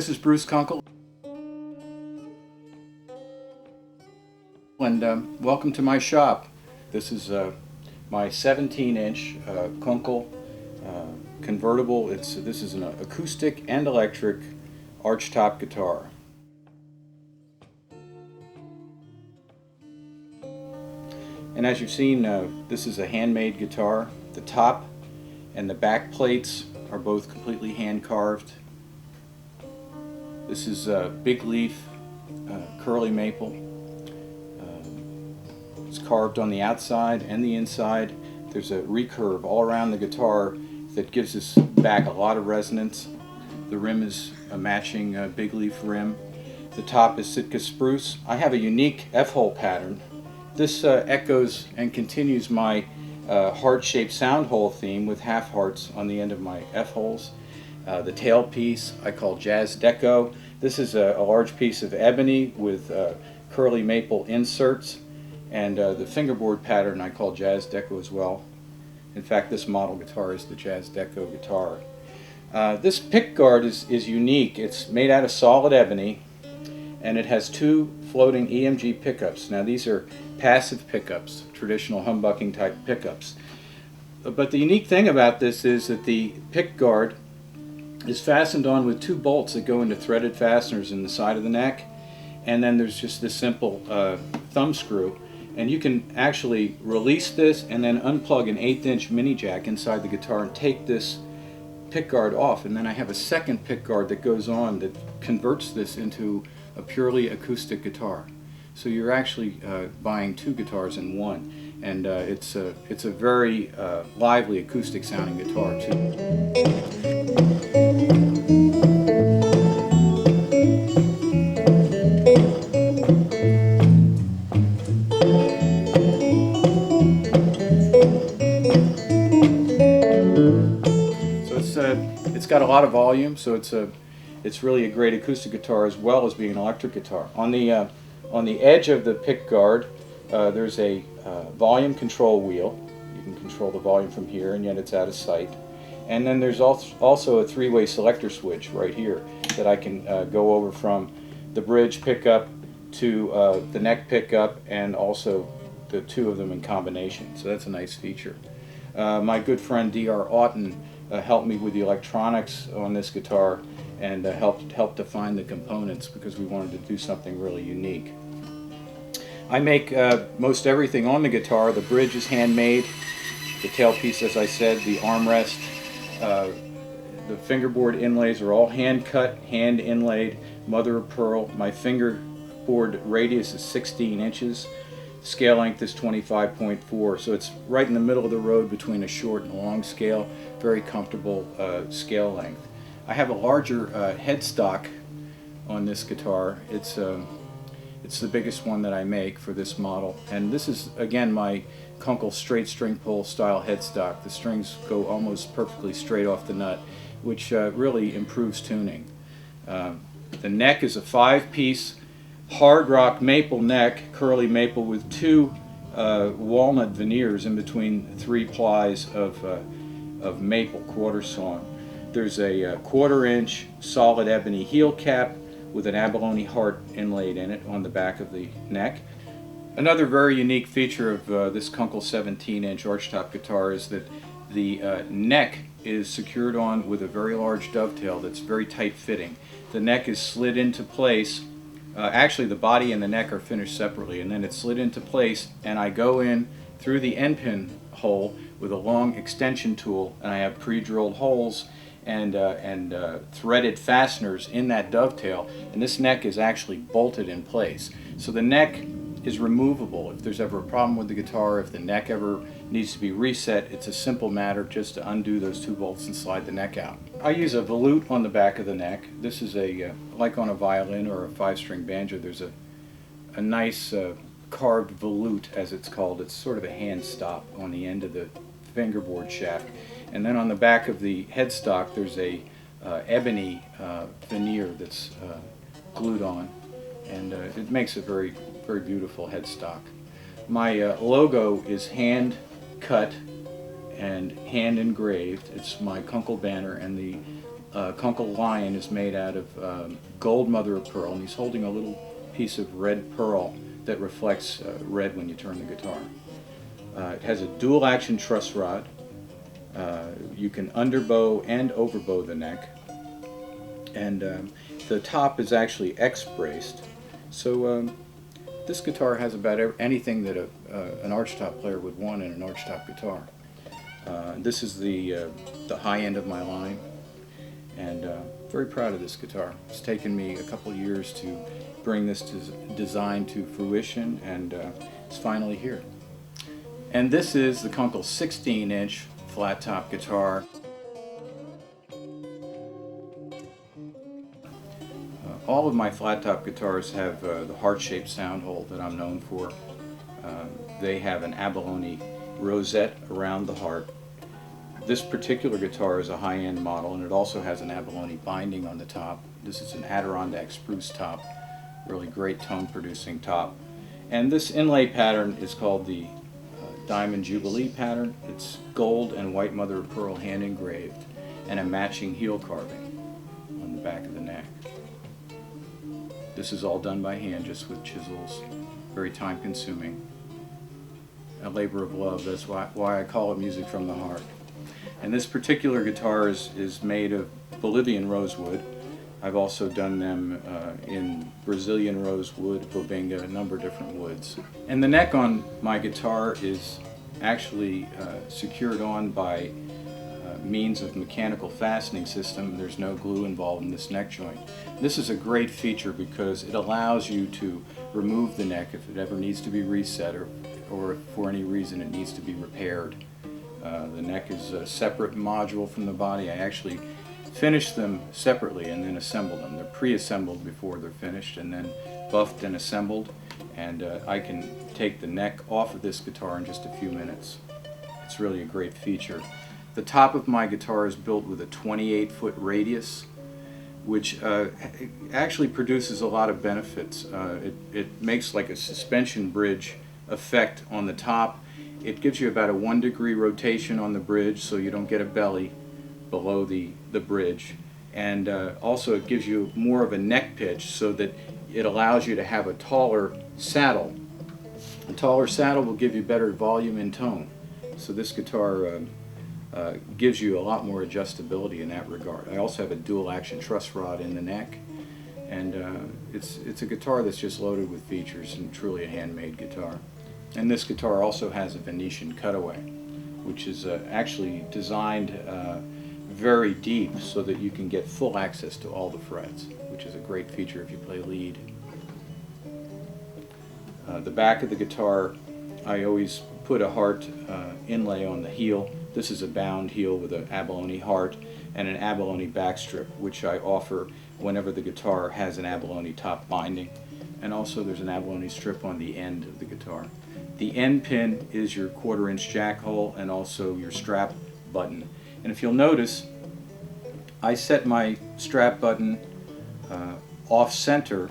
this is Bruce Kunkel, and welcome to my shop. This is my 17-inch Kunkel convertible. This is an acoustic and electric archtop guitar. And as you've seen, this is a handmade guitar. The top and the back plates are both completely hand carved. This is big leaf curly maple. It's carved on the outside and the inside. There's a recurve all around the guitar that gives this back a lot of resonance. The rim is a matching big leaf rim. The top is Sitka spruce. I have a unique F-hole pattern. This echoes and continues my heart-shaped sound hole theme with half hearts on the end of my F-holes. The tailpiece I call Jazz Deco. This is a large piece of ebony with curly maple inserts, and the fingerboard pattern I call Jazz Deco as well. In fact, this model guitar is the Jazz Deco guitar. This pick guard is unique. It's made out of solid ebony, and it has two floating EMG pickups. Now these are passive pickups, traditional humbucking type pickups. But the unique thing about this is that the pick guard is fastened on with two bolts that go into threaded fasteners in the side of the neck, and then there's just this simple thumb screw, and you can actually release this and then unplug an 1/8-inch mini jack inside the guitar and take this pick guard off, and then I have a second pick guard that goes on that converts this into a purely acoustic guitar. So you're actually buying two guitars in one, and it's a very lively acoustic sounding guitar too. It's got a lot of volume, so it's really a great acoustic guitar as well as being an electric guitar. On the edge of the pick guard, there's a volume control wheel. You can control the volume from here, and yet it's out of sight. And then there's also a three-way selector switch right here that I can go over from the bridge pickup to the neck pickup, and also the two of them in combination. So that's a nice feature. My good friend Dr. Auten helped me with the electronics on this guitar, and helped define the components because we wanted to do something really unique. I make most everything on the guitar. The bridge is handmade, the tailpiece, as I said, the armrest, the fingerboard inlays are all hand cut, hand inlaid, mother of pearl. My fingerboard radius is 16 inches. Scale length is 25.4, so it's right in the middle of the road between a short and a long scale. Very comfortable scale length. I have a larger headstock on this guitar. It's the biggest one that I make for this model, and this is again my Kunkel straight string pull style headstock. The strings go almost perfectly straight off the nut, which really improves tuning. The neck is a 5-piece hard rock maple neck, curly maple, with two walnut veneers in between 3 plies of maple quarter sawn. There's a 1/4-inch solid ebony heel cap with an abalone heart inlaid in it on the back of the neck. Another very unique feature of this Kunkel 17-inch archtop guitar is that the neck is secured on with a very large dovetail that's very tight fitting. The neck is slid into place. Actually, the body and the neck are finished separately, and then it's slid into place, and I go in through the end pin hole with a long extension tool, and I have pre-drilled holes and threaded fasteners in that dovetail, and this neck is actually bolted in place. So the neck is removable. If there's ever a problem with the guitar, if the neck ever needs to be reset, it's a simple matter just to undo those 2 bolts and slide the neck out. I use a volute on the back of the neck. This is like on a violin or a 5-string banjo, there's a nice carved volute, as it's called. It's sort of a hand stop on the end of the fingerboard shaft. And then on the back of the headstock there's a ebony veneer that's glued on, and it makes a very beautiful headstock. My logo is hand cut and hand engraved. It's my Kunkel banner, and the Kunkel lion is made out of gold mother of pearl, and he's holding a little piece of red pearl that reflects red when you turn the guitar. It has a dual action truss rod. You can underbow and overbow the neck, and the top is actually X-braced. So this guitar has about anything that an archtop player would want in an archtop guitar. This is the high end of my line, and very proud of this guitar. It's taken me a couple years to bring this design to fruition, and it's finally here. And this is the Kunkel 16-inch flat top guitar. All of my flat top guitars have the heart-shaped sound hole that I'm known for. They have an abalone rosette around the heart. This particular guitar is a high-end model, and it also has an abalone binding on the top. This is an Adirondack spruce top, really great tone-producing top. And this inlay pattern is called the Diamond Jubilee pattern. It's gold and white mother of pearl hand engraved, and a matching heel carving on the back of the neck. This is all done by hand, just with chisels, very time consuming. A labor of love. That's why I call it music from the heart. And this particular guitar is made of Bolivian rosewood. I've also done them in Brazilian rosewood, bobinga, a number of different woods. And the neck on my guitar is actually secured on by means of mechanical fastening system. There's no glue involved in this neck joint. This is a great feature because it allows you to remove the neck if it ever needs to be reset, or if for any reason it needs to be repaired. The neck is a separate module from the body. I actually finish them separately and then assemble them. They're pre-assembled before they're finished, and then buffed and assembled, and I can take the neck off of this guitar in just a few minutes. It's really a great feature. The top of my guitar is built with a 28-foot radius, which actually produces a lot of benefits. It makes like a suspension bridge effect on the top. It gives you about a 1-degree rotation on the bridge, so you don't get a belly below the bridge. And also it gives you more of a neck pitch, so that it allows you to have a taller saddle. A taller saddle will give you better volume and tone. So this guitar gives you a lot more adjustability in that regard. I also have a dual action truss rod in the neck, and it's a guitar that's just loaded with features, and truly a handmade guitar. And this guitar also has a Venetian cutaway, which is actually designed very deep so that you can get full access to all the frets, which is a great feature if you play lead. The back of the guitar, I always put a heart inlay on the heel. This is a bound heel with an abalone heart and an abalone backstrip, which I offer whenever the guitar has an abalone top binding. And also there's an abalone strip on the end of the guitar. The end pin is your 1/4-inch jack hole, and also your strap button. And if you'll notice, I set my strap button off center,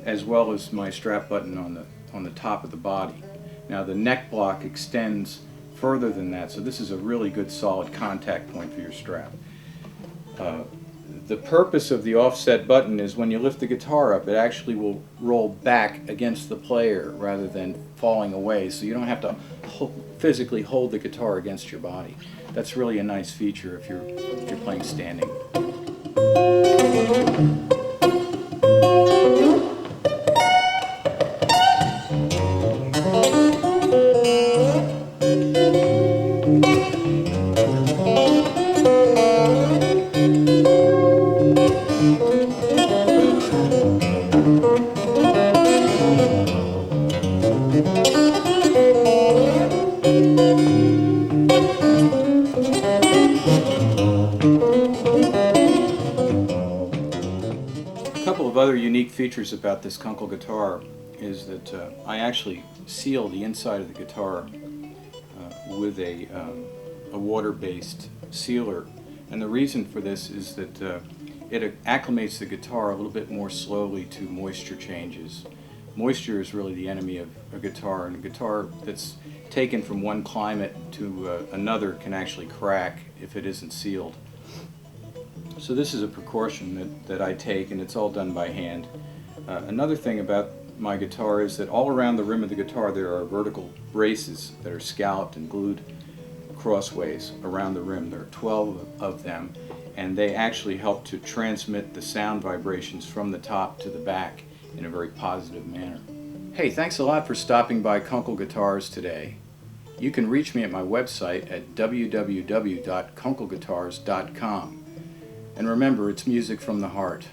as well as my strap button on the top of the body. Now the neck block extends further than that, so this is a really good solid contact point for your strap. The purpose of the offset button is when you lift the guitar up, it actually will roll back against the player rather than falling away, so you don't have to physically hold the guitar against your body. That's really a nice feature if you're playing standing. A couple of other unique features about this Kunkel guitar is that I actually seal the inside of the guitar with a water-based sealer, and the reason for this is that it acclimates the guitar a little bit more slowly to moisture changes. Moisture is really the enemy of a guitar, and a guitar that's taken from one climate to another can actually crack if it isn't sealed. So this is a precaution that I take, and it's all done by hand. Another thing about my guitar is that all around the rim of the guitar there are vertical braces that are scalloped and glued crossways around the rim. There are 12 of them, and they actually help to transmit the sound vibrations from the top to the back in a very positive manner. Hey, thanks a lot for stopping by Kunkel Guitars today. You can reach me at my website at www.kunkelguitars.com. And remember, it's music from the heart.